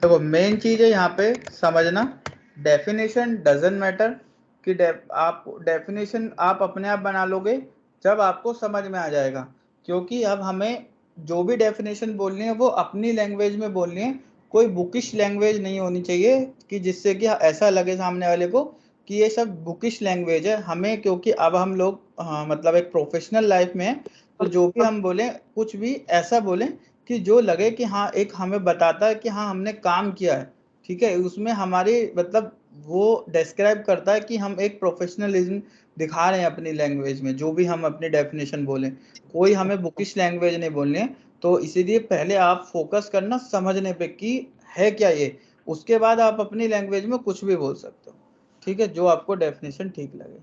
देखो मेन चीज है यहाँ पे समझना, डेफिनेशन डजंट मैटर कि आप डेफिनेशन आप अपने आप बना लोगे जब आपको समझ में आ जाएगा, क्योंकि अब हमें जो भी डेफिनेशन बोलनी है वो अपनी लैंग्वेज में बोलनी है, कोई बुकिश लैंग्वेज नहीं होनी चाहिए कि जिससे कि ऐसा लगे सामने वाले को कि ये सब बुकिश लैंग्वेज है हमें, क्योंकि अब हम लोग मतलब एक प्रोफेशनल लाइफ में है, तो जो भी हम बोलें कुछ भी ऐसा बोलें कि जो लगे कि हाँ एक हमें बताता है कि हाँ हमने काम किया है, ठीक है, उसमें हमारी मतलब वो डिस्क्राइब करता है कि हम एक प्रोफेशनलिज्म दिखा रहे हैं अपनी लैंग्वेज में, जो भी हम अपनी डेफिनेशन बोलें, कोई हमें बुकिश लैंग्वेज नहीं बोलनी है। तो इसीलिए पहले आप फोकस करना समझने पे कि है क्या ये, उसके बाद आप अपनी लैंग्वेज में कुछ भी बोल सकते हो, ठीक है, जो आपको डेफिनेशन ठीक लगे,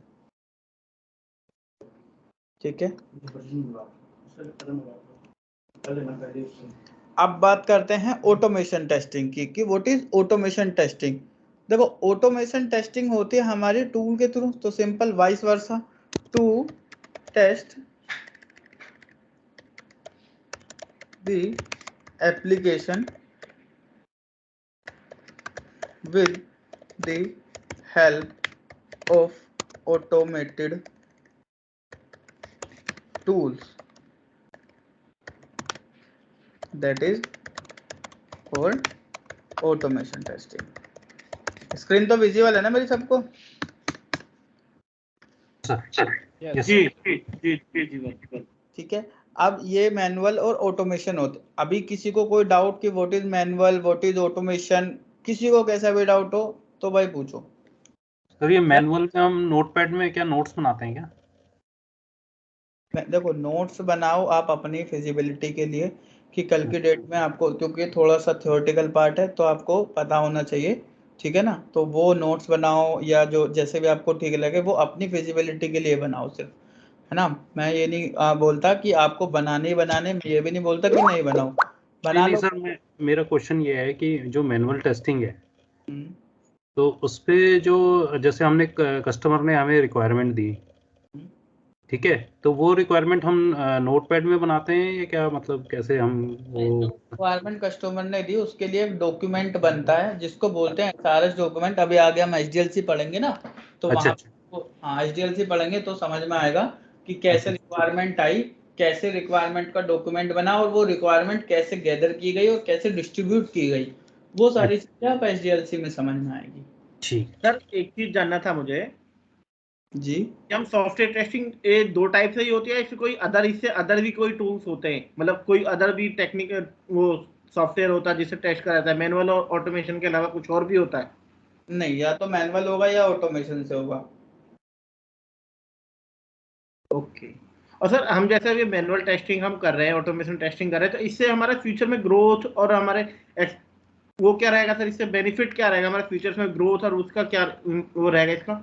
ठीक है। अब बात करते हैं ऑटोमेशन टेस्टिंग की कि व्हाट इज ऑटोमेशन टेस्टिंग। देखो ऑटोमेशन टेस्टिंग होती है हमारे टूल के थ्रू, तो simple vice versa, to test the application with the help of automated tools, that is called automation testing। Screen तो विजिबल है ना मेरी सबको? जी जी जी जी ठीक है। अब ये मैनुअल और ऑटोमेशन होते, अभी किसी को कोई डाउट कि what is manual what is automation, किसी को कैसा भी डाउट हो तो भाई पूछो। सर ये मैनुअल में हम नोटपैड में क्या नोट्स बनाते हैं क्या? देखो नोट्स बनाओ आप अपनी फिजिबिलिटी के लिए कि कल की डेट में आपको, क्योंकि थोड़ा सा थ्योरेटिकल पार्ट है तो आपको पता होना चाहिए, ठीक है ना, तो वो नोट्स बनाओ या जो जैसे भी आपको ठीक लगे वो अपनी फिजिबिलिटी के लिए बनाओ सिर्फ, है ना। मैं ये नहीं बोलता कि आपको बनाने ही बनाने, मैं ये भी नहीं बोलता कि नहीं बनाओ, बना नहीं लो। सर, मेरा क्वेश्चन ये है कि जो मैनुअल टेस्टिंग है तो उस पे जो जैसे हमने कस्टमर ने हमें रिक्वायरमेंट दी, ठीक है, तो वो रिक्वायरमेंट हम नोटपैड में बनाते हैं या क्या, मतलब कैसे हम वो रिक्वायरमेंट कस्टमर ने दी उसके लिए एक डॉक्यूमेंट बनता है जिसको बोलते हैं एसआरएस डॉक्यूमेंट। अभी आगे हम एचडीएलसी पढ़ेंगे ना, तो अच्छा वहां हाँ एचडीएलसी पढ़ेंगे तो समझ में आएगा कि कैसे रिक्वायरमेंट आई, कैसे रिक्वायरमेंट का डॉक्यूमेंट बना और वो रिक्वायरमेंट कैसे गैदर की गई और कैसे डिस्ट्रीब्यूट की गई, वो सारी चीजें आप एचडीएलसी में समझ में आएगी। ठीक। सर एक चीज जानना था मुझे जी, कि हम सॉफ्टवेयर टेस्टिंग ये दो टाइप से ही होती है या फिर कोई अदर, इससे अदर भी कोई टूल्स होते हैं, मतलब कोई अदर भी टेक्निकल वो सॉफ्टवेयर होता है जिससे टेस्ट करा जाता है, मैनुअल और ऑटोमेशन के अलावा कुछ और भी होता है? नहीं या तो मैनुअल होगा या ऑटोमेशन से होगा। ओके। और सर हम जैसे अभी मैनुअल टेस्टिंग हम कर रहे हैं, ऑटोमेशन टेस्टिंग कर रहे हैं, तो इससे हमारा फ्यूचर में ग्रोथ और हमारे वो क्या रहेगा सर, इससे बेनिफिट क्या रहेगा हमारे फ्यूचर में, ग्रोथ और उसका क्या वो रहेगा इसका?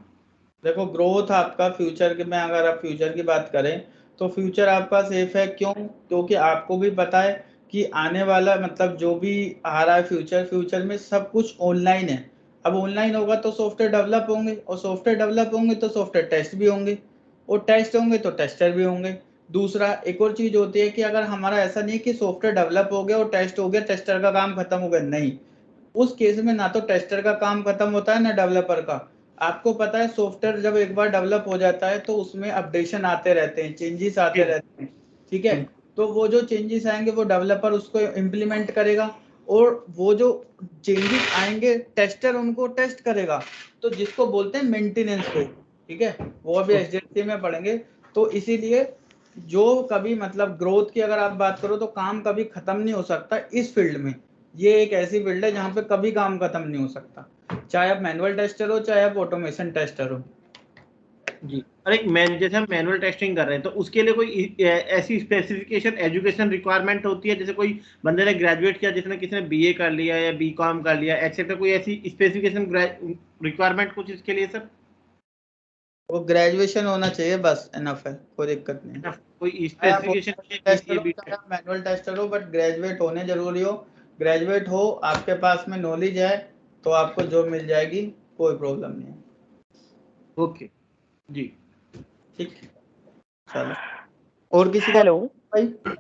देखो ग्रोथ आपका फ्यूचर के में, अगर आप फ्यूचर की बात करें तो फ्यूचर आपका सेफ है, क्यों, क्योंकि आपको भी पता है कि आने वाला मतलब जो भी आ रहा है फ्यूचर में सब कुछ ऑनलाइन है। अब ऑनलाइन होगा तो सॉफ्टवेयर डेवलप होंगे और सॉफ्टवेयर डेवलप होंगे तो सॉफ्टवेयर टेस्ट भी होंगे और टेस्ट होंगे तो टेस्टर भी होंगे। दूसरा एक और चीज होती है कि अगर हमारा ऐसा नहीं है कि सॉफ्टवेयर डेवलप हो गया और टेस्ट हो गया, टेस्टर का काम खत्म हो गया, नहीं, उस केस में ना तो टेस्टर का काम खत्म होता है ना डेवलपर का। आपको पता है सॉफ्टवेयर जब एक बार डेवलप हो जाता है तो उसमें अपडेशन आते रहते हैं, चेंजेस आते रहते हैं, ठीक है, तो वो जो चेंजेस आएंगे वो डेवलपर उसको इम्प्लीमेंट करेगा और वो जो चेंजेस आएंगे टेस्टर उनको टेस्ट करेगा, तो जिसको बोलते हैं मेंटेनेंस को, ठीक है, वो अभी एचडीएलसी में पढ़ेंगे। तो इसीलिए जो कभी मतलब ग्रोथ की अगर आप बात करो तो काम कभी खत्म नहीं हो सकता इस फील्ड में। ये एक ऐसी फील्ड है जहाँ पे कभी काम खत्म नहीं हो सकता, चाहे आप मैनुअल टेस्टर हो चाहे आप ऑटोमेशन टेस्टर हो। जी। और एक जैसे हम मैनुअल टेस्टिंग कर रहे हैं तो उसके लिए कोई ऐसी स्पेसिफिकेशन एजुकेशन रिक्वायरमेंट होती है, जैसे कोई बंदे ने ग्रेजुएट किया, जिसने किसी ने बीए कर लिया या बीकॉम कर लिया एक्सेट्रा, कोई ऐसी स्पेसिफिकेशन रिक्वायरमेंट कुछ इसके लिए सर? वो ग्रेजुएशन होना चाहिए बस, इनफ है, कोई दिक्कत नहीं। कोई चाहे आप स्पेसिफिकेशन टेस्टर हो चाहे आप मैनुअल टेस्टर हो, बट ग्रेजुएट होने जरूरी हो, ग्रेजुएट हो, आपके पास में नॉलेज है तो आपको जॉब मिल जाएगी, कोई प्रॉब्लम नहीं है। ओके जी, ठीक, चलो और किसी का हेलो भाई?